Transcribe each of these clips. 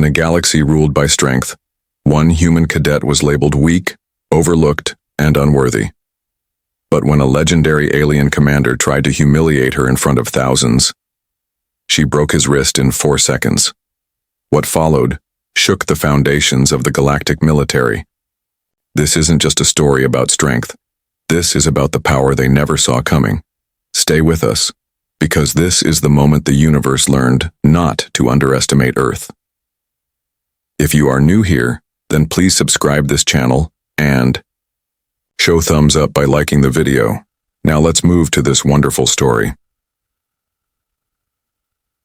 In a galaxy ruled by strength, one human cadet was labeled weak, overlooked, and unworthy. But when a legendary alien commander tried to humiliate her in front of thousands, she broke his wrist in 4 seconds. What followed shook the foundations of the galactic military. This isn't just a story about strength. This is about the power they never saw coming. Stay with us, because this is the moment the universe learned not to underestimate Earth. If you are new here, then please subscribe this channel and show thumbs up by liking the video. Now let's move to this wonderful story.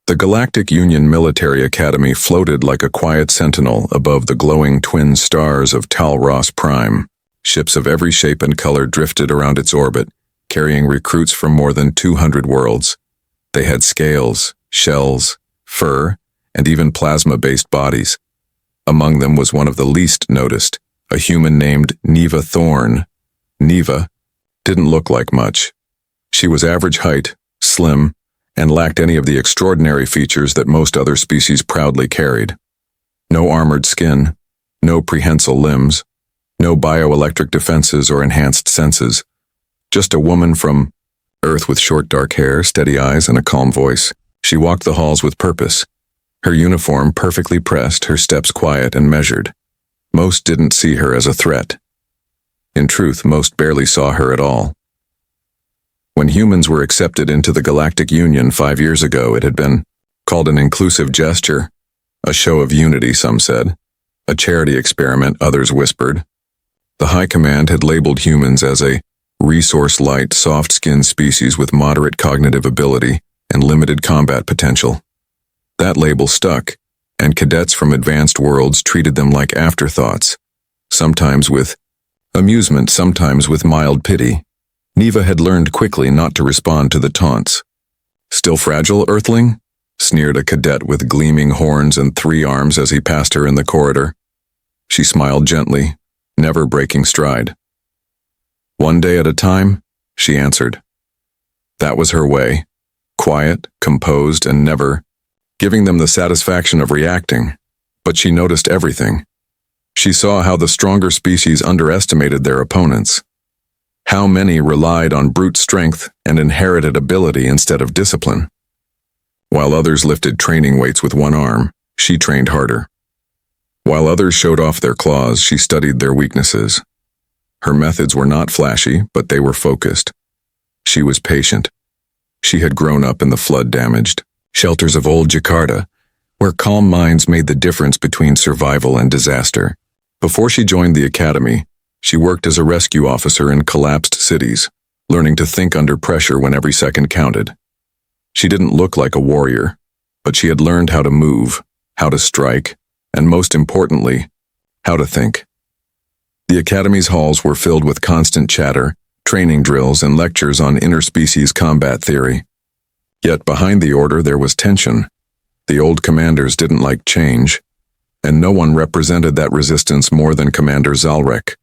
The Galactic Union Military Academy floated like a quiet sentinel above the glowing twin stars of Tal Ross Prime. Ships of every shape and color drifted around its orbit, carrying recruits from more than 200 worlds. They had scales, shells, fur, and even plasma-based bodies. Among them was one of the least noticed, a human named Neva Thorne. Neva didn't look like much. She was average height, slim, and lacked any of the extraordinary features that most other species proudly carried. No armored skin, no prehensile limbs, no bioelectric defenses or enhanced senses. Just a woman from Earth with short dark hair, steady eyes, and a calm voice. She walked the halls with purpose. Her uniform perfectly pressed, her steps quiet and measured. Most didn't see her as a threat. In truth, most barely saw her at all. When humans were accepted into the Galactic Union 5 years ago, it had been called an inclusive gesture, a show of unity, some said, a charity experiment, others whispered. The High Command had labeled humans as a resource-light, soft-skinned species with moderate cognitive ability and limited combat potential. That label stuck, and cadets from advanced worlds treated them like afterthoughts, sometimes with amusement, sometimes with mild pity. Neva had learned quickly not to respond to the taunts. "Still fragile, Earthling?" sneered a cadet with gleaming horns and 3 arms as he passed her in the corridor. She smiled gently, never breaking stride. "One day at a time," she answered. That was her way, quiet, composed, and never giving them the satisfaction of reacting. But she noticed everything. She saw how the stronger species underestimated their opponents. How many relied on brute strength and inherited ability instead of discipline. While others lifted training weights with 1 arm, she trained harder. While others showed off their claws, she studied their weaknesses. Her methods were not flashy, but they were focused. She was patient. She had grown up in the flood-damaged shelters of old Jakarta, where calm minds made the difference between survival and disaster. Before she joined the academy, she worked as a rescue officer in collapsed cities, learning to think under pressure when every second counted. She didn't look like a warrior, but she had learned how to move, how to strike, and most importantly, how to think. The academy's halls were filled with constant chatter, training drills, and lectures on interspecies combat theory. Yet behind the order there was tension. The old commanders didn't like change, and no one represented that resistance more than Commander Zalrek.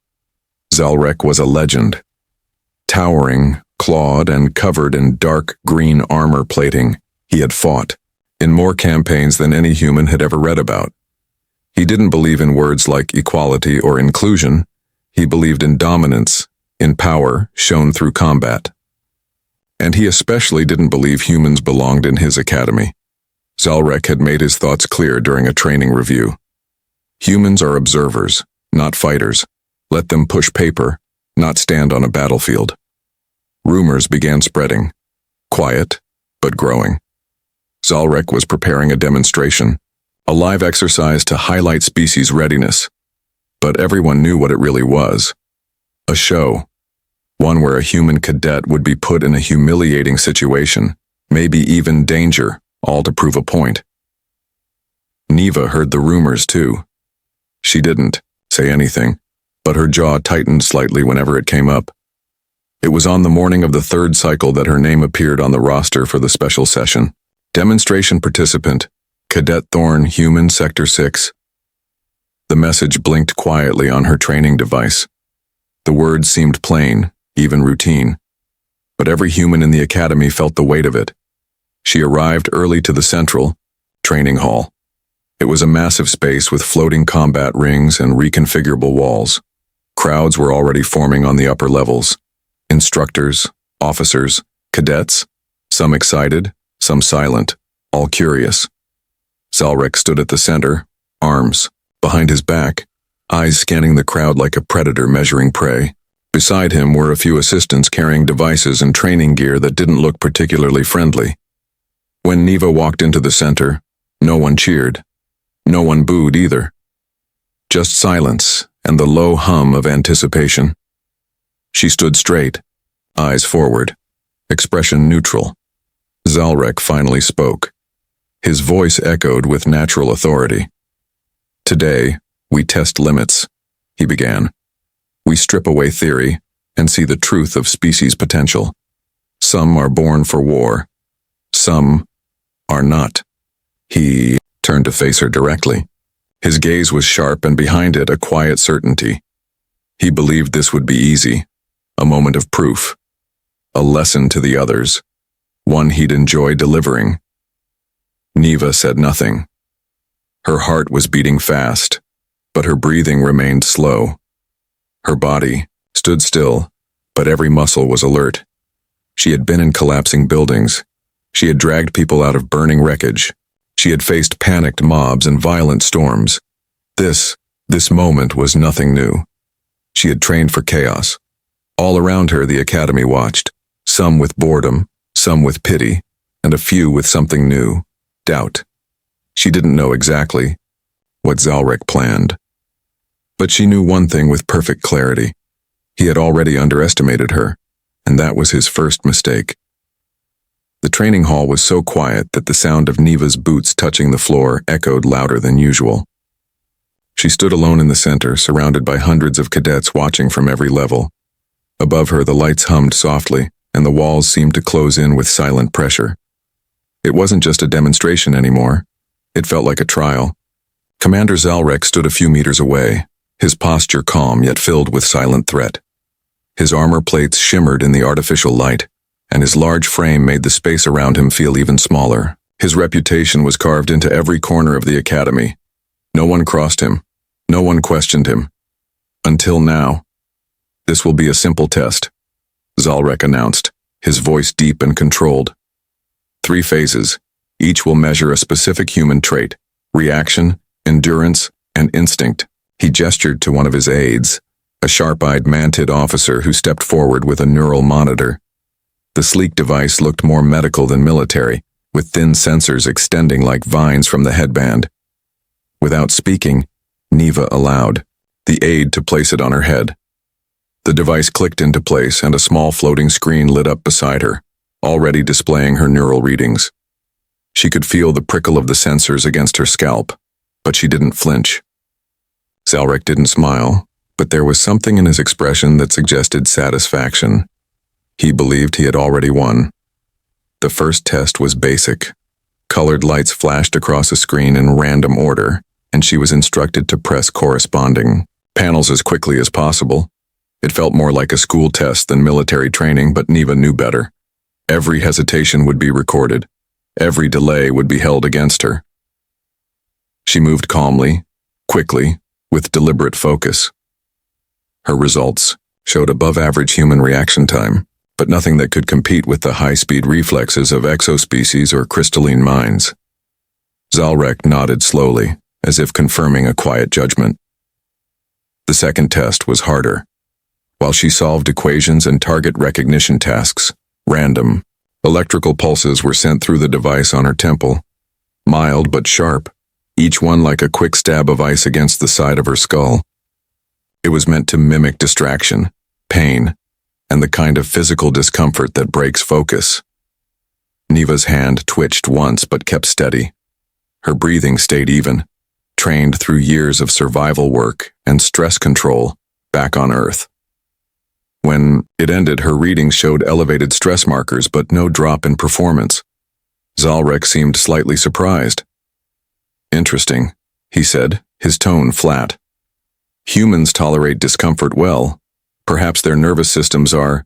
Zalrek was a legend. Towering, clawed, and covered in dark green armor plating, he had fought in more campaigns than any human had ever read about. He didn't believe in words like equality or inclusion. He believed in dominance, in power shown through combat. And he especially didn't believe humans belonged in his academy. Zalrek had made his thoughts clear during a training review. Humans are observers, not fighters. Let them push paper, not stand on a battlefield. Rumors began spreading, quiet, but growing. Zalrek was preparing a demonstration, a live exercise to highlight species readiness. But everyone knew what it really was. A show. One where a human cadet would be put in a humiliating situation, maybe even danger, all to prove a point. Neva heard the rumors too. She didn't say anything, but her jaw tightened slightly whenever it came up. It was on the morning of the 3rd cycle that her name appeared on the roster for the special session. Demonstration participant, Cadet Thorne, Human Sector 6. The message blinked quietly on her training device. The words seemed plain, even routine. But every human in the academy felt the weight of it. She arrived early to the central training hall. It was a massive space with floating combat rings and reconfigurable walls. Crowds were already forming on the upper levels. Instructors, officers, cadets, some excited, some silent, all curious. Zalrek stood at the center, arms behind his back, eyes scanning the crowd like a predator measuring prey. Beside him were a few assistants carrying devices and training gear that didn't look particularly friendly. When Neva walked into the center, no one cheered. No one booed either. Just silence and the low hum of anticipation. She stood straight, eyes forward, expression neutral. Zalrek finally spoke. His voice echoed with natural authority. "Today, we test limits," he began. "We strip away theory and see the truth of species potential. Some are born for war. Some are not." He turned to face her directly. His gaze was sharp and behind it a quiet certainty. He believed this would be easy, a moment of proof, a lesson to the others, one he'd enjoy delivering. Neva said nothing. Her heart was beating fast, but her breathing remained slow. Her body stood still, but every muscle was alert. She had been in collapsing buildings. She had dragged people out of burning wreckage. She had faced panicked mobs and violent storms. This moment was nothing new. She had trained for chaos. All around her the academy watched, some with boredom, some with pity, and a few with something new, doubt. She didn't know exactly what Zalrek planned. But she knew one thing with perfect clarity. He had already underestimated her, and that was his first mistake. The training hall was so quiet that the sound of Neva's boots touching the floor echoed louder than usual. She stood alone in the center, surrounded by hundreds of cadets watching from every level. Above her, the lights hummed softly, and the walls seemed to close in with silent pressure. It wasn't just a demonstration anymore. It felt like a trial. Commander Zalrek stood a few meters away, his posture calm yet filled with silent threat. His armor plates shimmered in the artificial light, and his large frame made the space around him feel even smaller. His reputation was carved into every corner of the academy. No one crossed him. No one questioned him. Until now. "This will be a simple test," Zalrek announced, his voice deep and controlled. 3 phases. Each will measure a specific human trait: reaction, endurance, and instinct. He gestured to one of his aides, a sharp-eyed mantid officer who stepped forward with a neural monitor. The sleek device looked more medical than military, with thin sensors extending like vines from the headband. Without speaking, Neva allowed the aide to place it on her head. The device clicked into place and a small floating screen lit up beside her, already displaying her neural readings. She could feel the prickle of the sensors against her scalp, but she didn't flinch. Zalrek didn't smile, but there was something in his expression that suggested satisfaction. He believed he had already won. The first test was basic. Colored lights flashed across a screen in random order, and she was instructed to press corresponding panels as quickly as possible. It felt more like a school test than military training, but Neva knew better. Every hesitation would be recorded. Every delay would be held against her. She moved calmly, quickly, with deliberate focus. Her results showed above-average human reaction time, but nothing that could compete with the high-speed reflexes of exospecies or crystalline minds. Zalrek nodded slowly, as if confirming a quiet judgment. The second test was harder. While she solved equations and target recognition tasks, random, electrical pulses were sent through the device on her temple, mild but sharp, each one like a quick stab of ice against the side of her skull. It was meant to mimic distraction, pain, and the kind of physical discomfort that breaks focus. Neva's hand twitched once but kept steady. Her breathing stayed even, trained through years of survival work and stress control back on Earth. When it ended, her readings showed elevated stress markers but no drop in performance. Zalrek seemed slightly surprised. "Interesting," he said, his tone flat. "Humans tolerate discomfort well. Perhaps their nervous systems are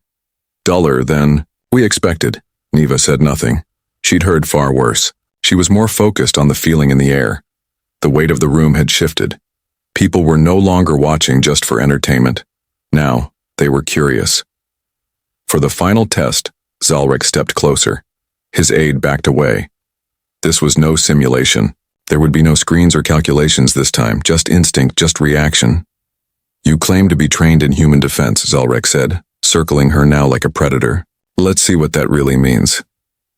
duller than we expected." Neva said nothing. She'd heard far worse. She was more focused on the feeling in the air. The weight of the room had shifted. People were no longer watching just for entertainment. Now, they were curious. For the final test, Zalrek stepped closer. His aide backed away. This was no simulation. There would be no screens or calculations this time, just instinct, just reaction. You claim to be trained in human defense, Zalrek said, circling her now like a predator. Let's see what that really means.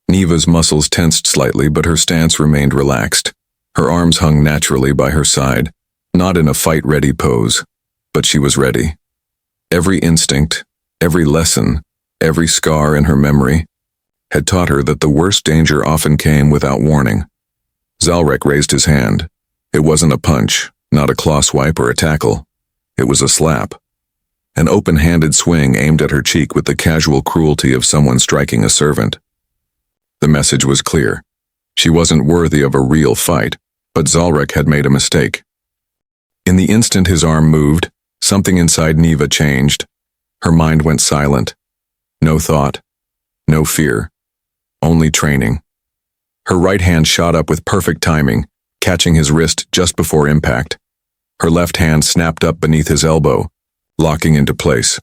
Neva's muscles tensed slightly, but her stance remained relaxed. Her arms hung naturally by her side, not in a fight-ready pose, but she was ready. Every instinct, every lesson, every scar in her memory had taught her that the worst danger often came without warning. Zalrek raised his hand. It wasn't a punch, not a claw swipe or a tackle. It was a slap. An open-handed swing aimed at her cheek with the casual cruelty of someone striking a servant. The message was clear. She wasn't worthy of a real fight, but Zalrek had made a mistake. In the instant his arm moved, something inside Neva changed. Her mind went silent. No thought, no fear, only training. Her right hand shot up with perfect timing, catching his wrist just before impact. Her left hand snapped up beneath his elbow, locking into place.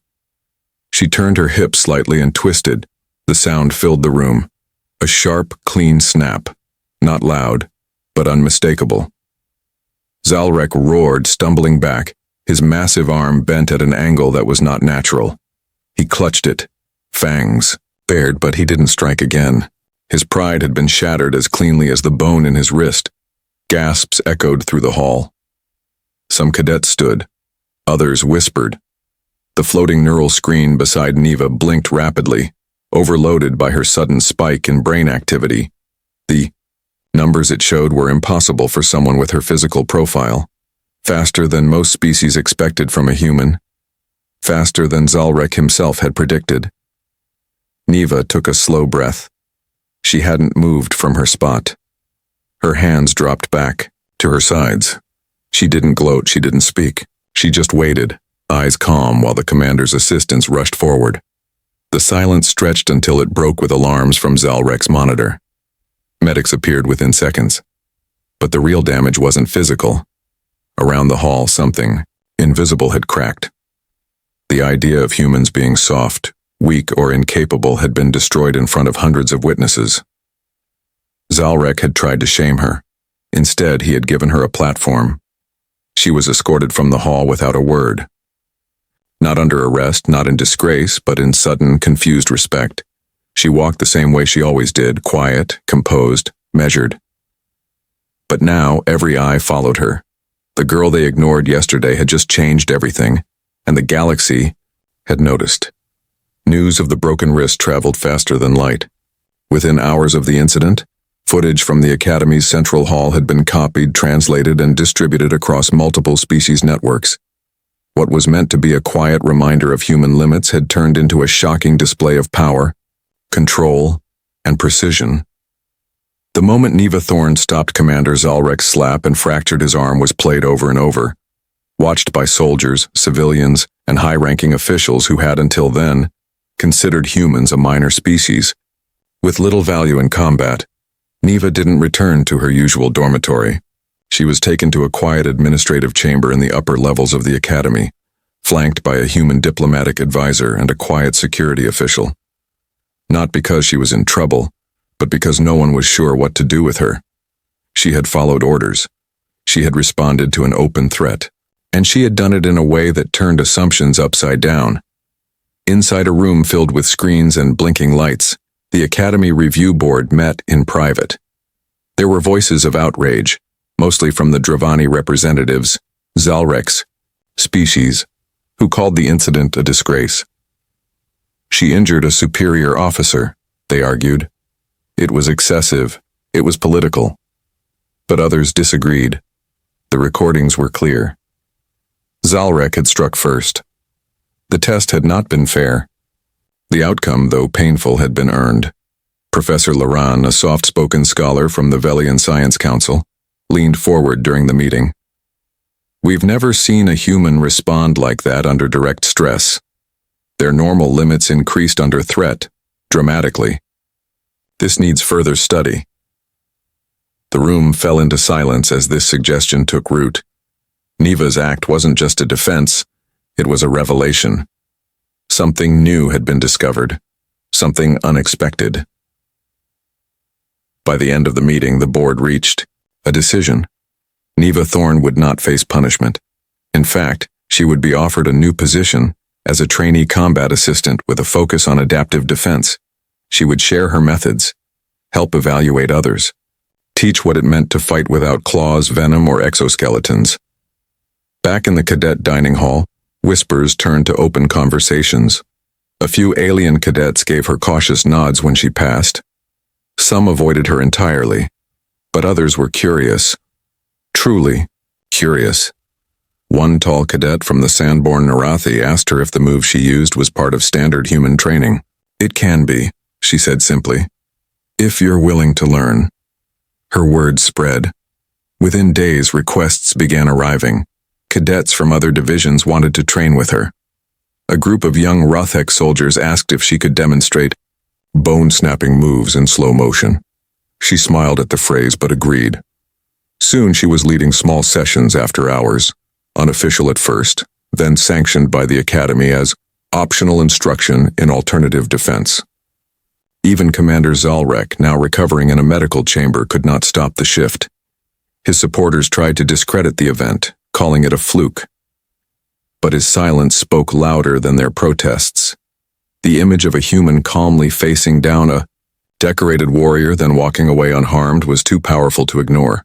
She turned her hip slightly and twisted. The sound filled the room. A sharp, clean snap. Not loud, but unmistakable. Zalrek roared, stumbling back, his massive arm bent at an angle that was not natural. He clutched it. Fangs, bared, but he didn't strike again. His pride had been shattered as cleanly as the bone in his wrist. Gasps echoed through the hall. Some cadets stood. Others whispered. The floating neural screen beside Neva blinked rapidly, overloaded by her sudden spike in brain activity. The numbers it showed were impossible for someone with her physical profile. Faster than most species expected from a human. Faster than Zalrek himself had predicted. Neva took a slow breath. She hadn't moved from her spot. Her hands dropped back, to her sides. She didn't gloat, she didn't speak. She just waited, eyes calm while the commander's assistants rushed forward. The silence stretched until it broke with alarms from Zalrek's monitor. Medics appeared within seconds. But the real damage wasn't physical. Around the hall, something invisible had cracked. The idea of humans being soft, weak, or incapable had been destroyed in front of hundreds of witnesses. Zalrek had tried to shame her. Instead, he had given her a platform. She was escorted from the hall without a word. Not under arrest, not in disgrace, but in sudden, confused respect. She walked the same way she always did, quiet, composed, measured. But now, every eye followed her. The girl they ignored yesterday had just changed everything, and the galaxy had noticed. News of the broken wrist traveled faster than light. Within hours of the incident, footage from the Academy's Central Hall had been copied, translated, and distributed across multiple species networks. What was meant to be a quiet reminder of human limits had turned into a shocking display of power, control, and precision. The moment Neva Thorne stopped Commander Zalrek's slap and fractured his arm was played over and over, watched by soldiers, civilians, and high-ranking officials who had until then considered humans a minor species. With little value in combat, Neva didn't return to her usual dormitory. She was taken to a quiet administrative chamber in the upper levels of the academy, flanked by a human diplomatic advisor and a quiet security official. Not because she was in trouble, but because no one was sure what to do with her. She had followed orders. She had responded to an open threat, and she had done it in a way that turned assumptions upside down. Inside a room filled with screens and blinking lights, the Academy Review Board met in private. There were voices of outrage, mostly from the Dravani representatives, Zalrek's species, who called the incident a disgrace. She injured a superior officer, they argued. It was excessive, it was political. But others disagreed. The recordings were clear. Zalrek had struck first. The test had not been fair. The outcome, though painful, had been earned. Professor Laran, a soft-spoken scholar from the Velian Science Council, leaned forward during the meeting. We've never seen a human respond like that under direct stress. Their normal limits increased under threat, dramatically. This needs further study. The room fell into silence as this suggestion took root. Neva's act wasn't just a defense, it was a revelation. Something new had been discovered, something unexpected. By the end of the meeting, the board reached a decision. Neva Thorne would not face punishment. In fact, she would be offered a new position as a trainee combat assistant with a focus on adaptive defense. She would share her methods, help evaluate others, teach what it meant to fight without claws, venom, or exoskeletons. Back in the cadet dining hall, whispers turned to open conversations. A few alien cadets gave her cautious nods when she passed. Some avoided her entirely, but others were curious. Truly curious. One tall cadet from the Sandborn Narathi asked her if the move she used was part of standard human training. "It can be," she said simply, "if you're willing to learn." Her words spread. Within days, requests began arriving. Cadets from other divisions wanted to train with her. A group of young Rothek soldiers asked if she could demonstrate bone-snapping moves in slow motion. She smiled at the phrase but agreed. Soon she was leading small sessions after hours, unofficial at first, then sanctioned by the Academy as optional instruction in alternative defense. Even Commander Zalrek, now recovering in a medical chamber, could not stop the shift. His supporters tried to discredit the event, calling it a fluke. But his silence spoke louder than their protests. The image of a human calmly facing down a decorated warrior then walking away unharmed was too powerful to ignore.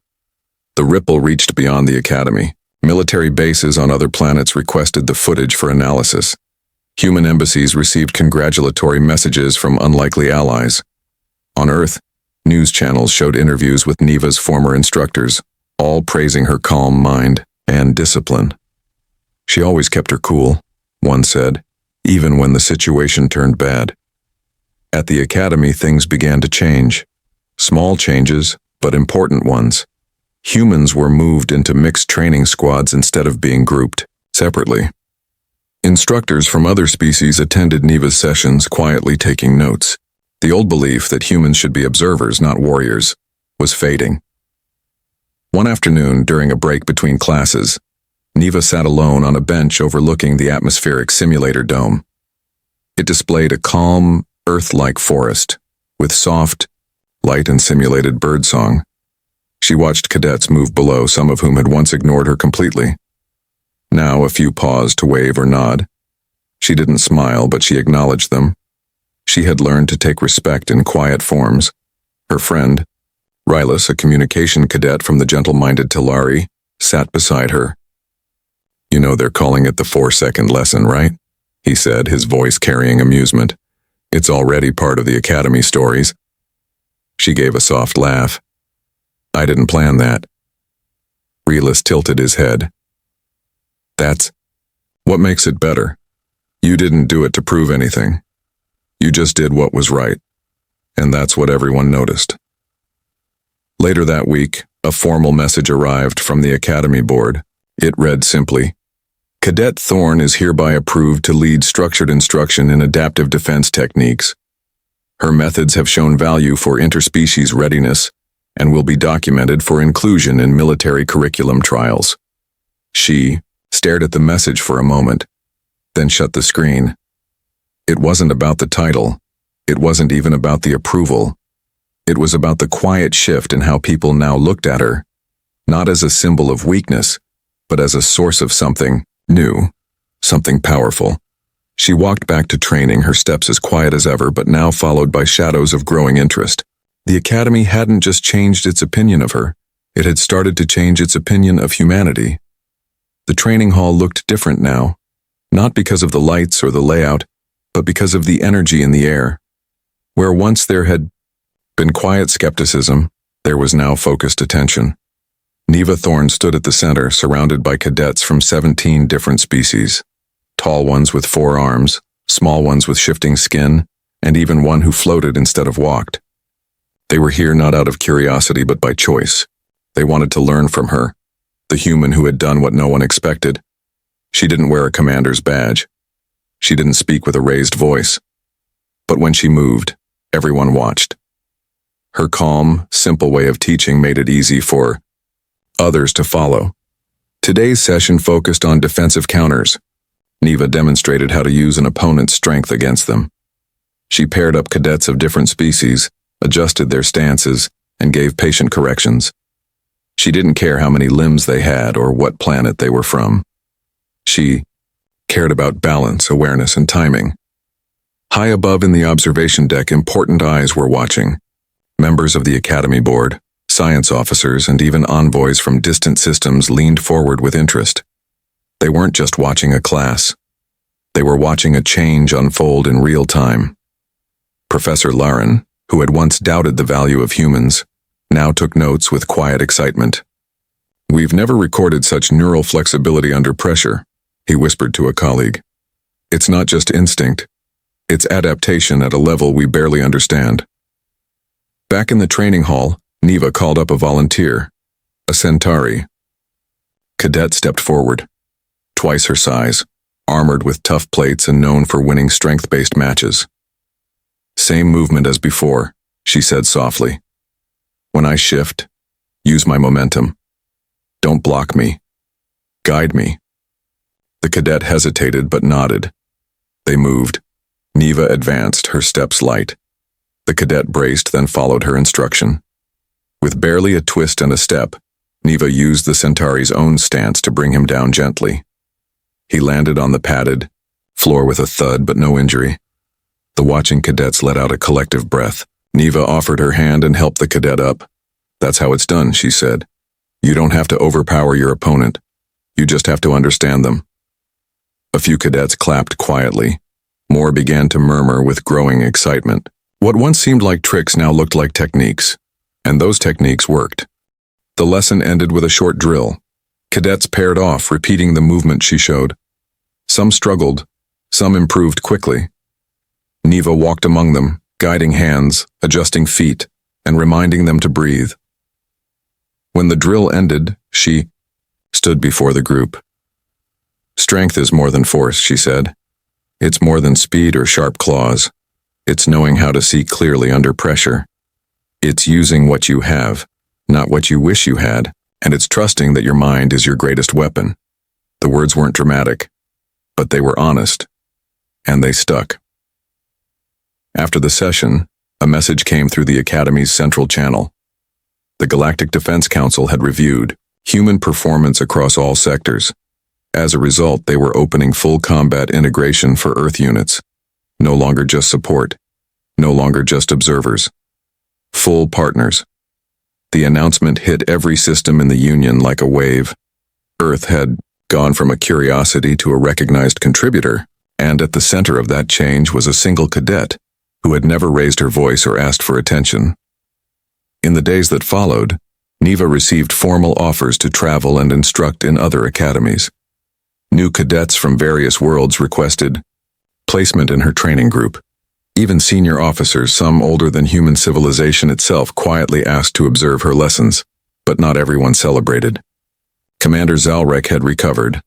The ripple reached beyond the Academy. Military bases on other planets requested the footage for analysis. Human embassies received congratulatory messages from unlikely allies. On Earth, news channels showed interviews with Neva's former instructors, all praising her calm mind and discipline. She always kept her cool, one said, even when the situation turned bad. At the Academy, things began to change. Small changes, but important ones. Humans were moved into mixed training squads instead of being grouped separately. Instructors from other species attended Neva's sessions, quietly taking notes. The old belief that humans should be observers, not warriors, was fading. One afternoon, during a break between classes, Neva sat alone on a bench overlooking the atmospheric simulator dome. It displayed a calm, Earth-like forest, with soft, light and simulated birdsong. She watched cadets move below, some of whom had once ignored her completely. Now a few paused to wave or nod. She didn't smile, but she acknowledged them. She had learned to take respect in quiet forms. Her friend, Rylus, a communication cadet from the gentle-minded Talari, sat beside her. "You know they're calling it the 4-second lesson, right?" he said, his voice carrying amusement. "It's already part of the Academy stories." She gave a soft laugh. "I didn't plan that." Rylus tilted his head. "That's what makes it better. You didn't do it to prove anything. You just did what was right. And that's what everyone noticed." Later that week, a formal message arrived from the Academy board. It read simply, "Cadet Thorne is hereby approved to lead structured instruction in adaptive defense techniques. Her methods have shown value for interspecies readiness and will be documented for inclusion in military curriculum trials." She stared at the message for a moment, then shut the screen. It wasn't about the title. It wasn't even about the approval. It was about the quiet shift in how people now looked at her, not as a symbol of weakness, but as a source of something new, something powerful. She walked back to training, her steps as quiet as ever, but now followed by shadows of growing interest. The Academy hadn't just changed its opinion of her, it had started to change its opinion of humanity. The training hall looked different now, not because of the lights or the layout, but because of the energy in the air. Where once there had been quiet skepticism, there was now focused attention. Neva Thorne stood at the center, surrounded by cadets from 17 different species. Tall ones with 4 arms, small ones with shifting skin, and even one who floated instead of walked. They were here not out of curiosity but by choice. They wanted to learn from her, the human who had done what no one expected. She didn't wear a commander's badge. She didn't speak with a raised voice. But when she moved, everyone watched. Her calm, simple way of teaching made it easy for others to follow. Today's session focused on defensive counters. Neva demonstrated how to use an opponent's strength against them. She paired up cadets of different species, adjusted their stances, and gave patient corrections. She didn't care how many limbs they had or what planet they were from. She cared about balance, awareness, and timing. High above in the observation deck, important eyes were watching. Members of the Academy Board, science officers, and even envoys from distant systems leaned forward with interest. They weren't just watching a class. They were watching a change unfold in real time. Professor Laren, who had once doubted the value of humans, now took notes with quiet excitement. "We've never recorded such neural flexibility under pressure," he whispered to a colleague. "It's not just instinct. It's adaptation at a level we barely understand." Back in the training hall, Neva called up a volunteer, a Centauri. Cadet stepped forward, twice her size, armored with tough plates and known for winning strength-based matches. "Same movement as before," she said softly. "When I shift, use my momentum. Don't block me. Guide me." The cadet hesitated but nodded. They moved. Neva advanced, her steps light. The cadet braced, then followed her instruction. With barely a twist and a step, Neva used the Centauri's own stance to bring him down gently. He landed on the padded floor with a thud but no injury. The watching cadets let out a collective breath. Neva offered her hand and helped the cadet up. "That's how it's done," she said. "You don't have to overpower your opponent. You just have to understand them." A few cadets clapped quietly. More began to murmur with growing excitement. What once seemed like tricks now looked like techniques, and those techniques worked. The lesson ended with a short drill. Cadets paired off, repeating the movement she showed. Some struggled, some improved quickly. Neva walked among them, guiding hands, adjusting feet, and reminding them to breathe. When the drill ended, she stood before the group. "Strength is more than force," she said. "It's more than speed or sharp claws. It's knowing how to see clearly under pressure. It's using what you have, not what you wish you had, and it's trusting that your mind is your greatest weapon." The words weren't dramatic, but they were honest, and they stuck. After the session, a message came through the Academy's central channel. The Galactic Defense Council had reviewed human performance across all sectors. As a result, they were opening full combat integration for Earth units. No longer just support. No longer just observers. Full partners. The announcement hit every system in the Union like a wave. Earth had gone from a curiosity to a recognized contributor, and at the center of that change was a single cadet who had never raised her voice or asked for attention. In the days that followed, Neva received formal offers to travel and instruct in other academies. New cadets from various worlds requested placement in her training group. Even senior officers, some older than human civilization itself, quietly asked to observe her lessons, but not everyone celebrated. Commander Zalrek had recovered,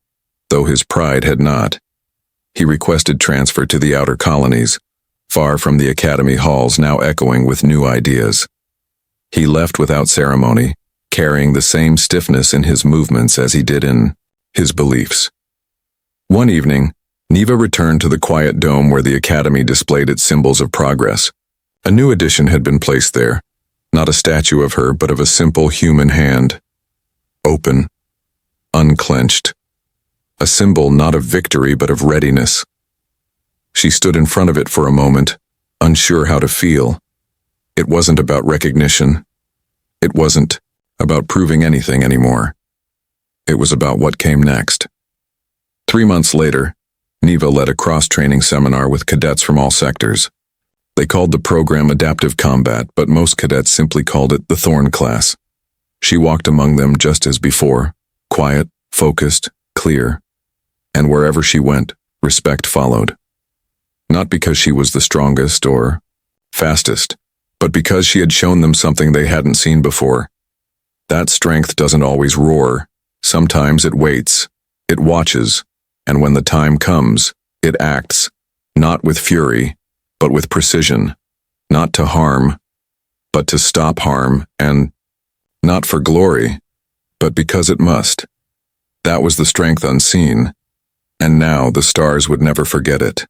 though his pride had not. He requested transfer to the outer colonies, far from the academy halls now echoing with new ideas. He left without ceremony, carrying the same stiffness in his movements as he did in his beliefs. One evening, Neva returned to the quiet dome where the academy displayed its symbols of progress. A new addition had been placed there, not a statue of her, but of a simple human hand. Open, unclenched. A symbol not of victory, but of readiness. She stood in front of it for a moment, unsure how to feel. It wasn't about recognition. It wasn't about proving anything anymore. It was about what came next. 3 months later, Neva led a cross-training seminar with cadets from all sectors. They called the program Adaptive Combat, but most cadets simply called it the Thorn class. She walked among them just as before, quiet, focused, clear. And wherever she went, respect followed. Not because she was the strongest or fastest, but because she had shown them something they hadn't seen before. That strength doesn't always roar. Sometimes it waits, it watches, and when the time comes, it acts, not with fury, but with precision, not to harm, but to stop harm, and not for glory, but because it must. That was the strength unseen, and now the stars would never forget it.